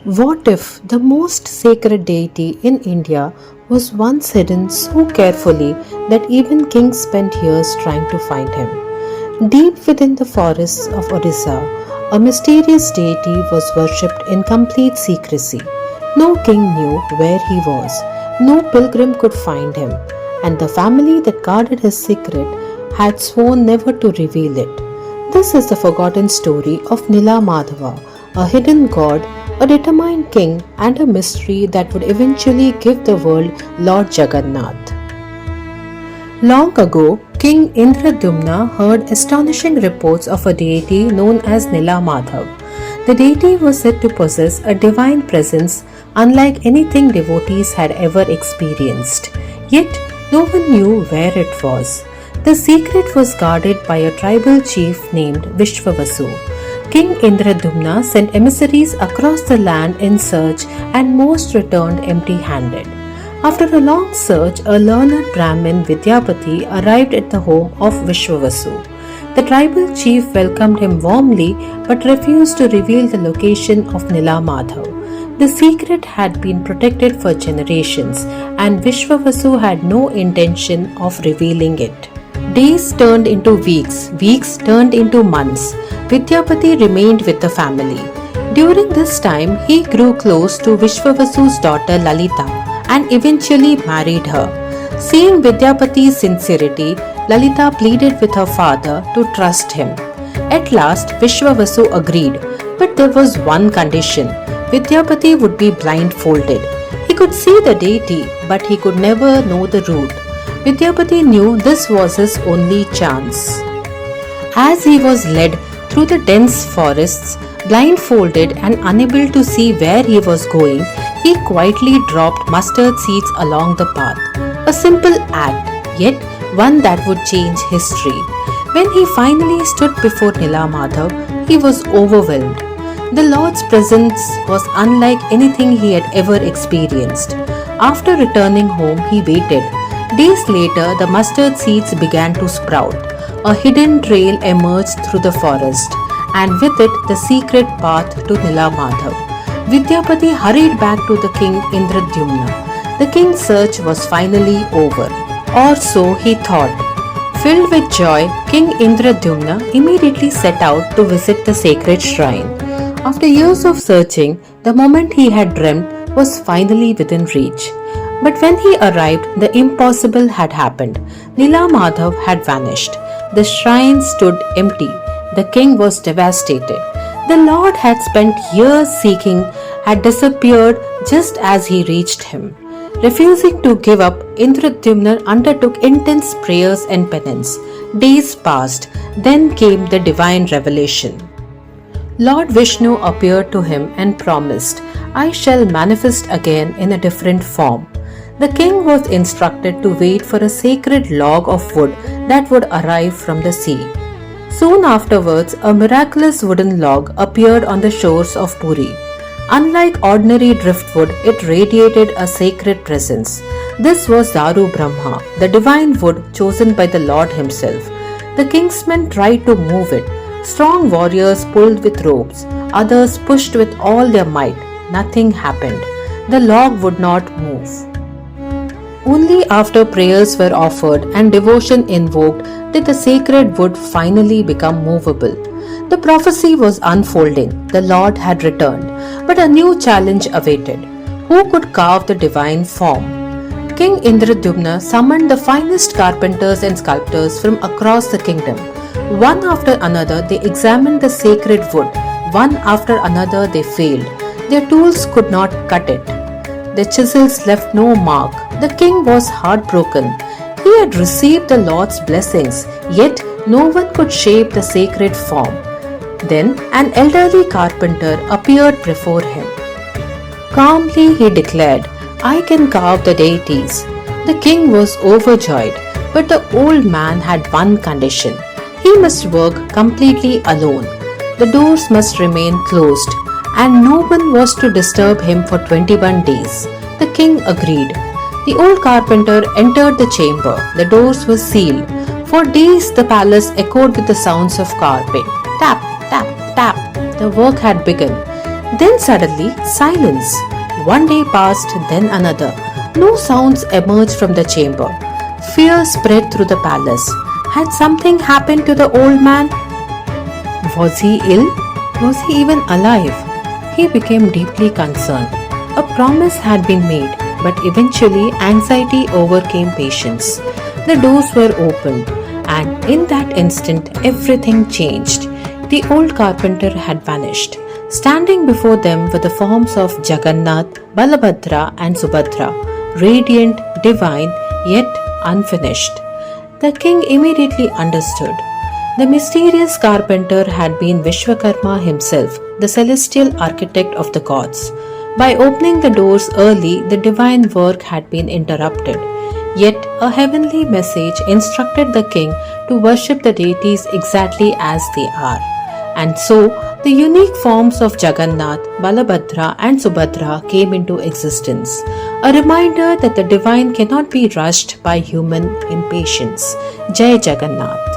What if the most sacred deity in India was once hidden so carefully that even kings spent years trying to find him? Deep within the forests of Odisha, a mysterious deity was worshipped in complete secrecy. No king knew where he was, no pilgrim could find him, and the family that guarded his secret had sworn never to reveal it. This is the forgotten story of Nila Madhava, a hidden god, a determined king, and a mystery that would eventually give the world Lord Jagannath. Long ago, King Indradyumna heard astonishing reports of a deity known as Nila Madhav. The deity was said to possess a divine presence unlike anything devotees had ever experienced. Yet, no one knew where it was. The secret was guarded by a tribal chief named Vishwavasu. King Indradyumna sent emissaries across the land in search, and most returned empty-handed. After a long search, a learned Brahmin Vidyapati arrived at the home of Vishwavasu. The tribal chief welcomed him warmly but refused to reveal the location of Nila Madhav. The secret had been protected for generations, and Vishwavasu had no intention of revealing it. Days turned into weeks, weeks turned into months. Vidyapati remained with the family. During this time, he grew close to Vishwavasu's daughter Lalita and eventually married her. Seeing Vidyapati's sincerity, Lalita pleaded with her father to trust him. At last, Vishwavasu agreed, but there was one condition. Vidyapati would be blindfolded. He could see the deity, but he could never know the route. Vidyapati knew this was his only chance. As he was led through the dense forests, blindfolded and unable to see where he was going, he quietly dropped mustard seeds along the path. A simple act, yet one that would change history. When he finally stood before Nila Madhav, he was overwhelmed. The Lord's presence was unlike anything he had ever experienced. After returning home, he waited. Days later, the mustard seeds began to sprout. A hidden trail emerged through the forest, and with it the secret path to Nila Madhav. Vidyapati hurried back to the King Indradyumna. The king's search was finally over, or so he thought. Filled with joy, King Indradyumna immediately set out to visit the sacred shrine. After years of searching, the moment he had dreamt was finally within reach. But when he arrived, the impossible had happened. Nila Madhav had vanished. The shrine stood empty. The king was devastated. The Lord had spent years seeking, had disappeared just as he reached him. Refusing to give up, Indradyumna undertook intense prayers and penance. Days passed, then came the divine revelation. Lord Vishnu appeared to him and promised, "I shall manifest again in a different form." The king was instructed to wait for a sacred log of wood that would arrive from the sea. Soon afterwards, a miraculous wooden log appeared on the shores of Puri. Unlike ordinary driftwood, it radiated a sacred presence. This was Daru Brahma, the divine wood chosen by the Lord himself. The king's men tried to move it. Strong warriors pulled with ropes, others pushed with all their might. Nothing happened. The log would not move. Only after prayers were offered and devotion invoked did the sacred wood finally become movable. The prophecy was unfolding. The Lord had returned, but a new challenge awaited. Who could carve the divine form? King Indradyumna summoned the finest carpenters and sculptors from across the kingdom. One after another, they examined the sacred wood. One after another, they failed. Their tools could not cut it. The chisels left no mark. The king was heartbroken. He had received the Lord's blessings, yet no one could shape the sacred form. Then an elderly carpenter appeared before him. Calmly he declared, "I can carve the deities." The king was overjoyed, but the old man had one condition. He must work completely alone. The doors must remain closed, and no one was to disturb him for 21 days. The king agreed. The old carpenter entered the chamber. The doors were sealed. For days the palace echoed with the sounds of carving. Tap, tap, tap. The work had begun. Then suddenly, silence. One day passed, then another. No sounds emerged from the chamber. Fear spread through the palace. Had something happened to the old man? Was he ill? Was he even alive? He became deeply concerned. A promise had been made, but eventually anxiety overcame patience. The doors were opened, and in that instant everything changed. The old carpenter had vanished. Standing before them were the forms of Jagannath, Balabhadra, and Subhadra, radiant, divine, yet unfinished. The king immediately understood. The mysterious carpenter had been Vishwakarma himself, the celestial architect of the gods. By opening the doors early, the divine work had been interrupted. Yet a heavenly message instructed the king to worship the deities exactly as they are. And so, the unique forms of Jagannath, Balabhadra, and Subhadra came into existence, a reminder that the divine cannot be rushed by human impatience. Jai Jagannath.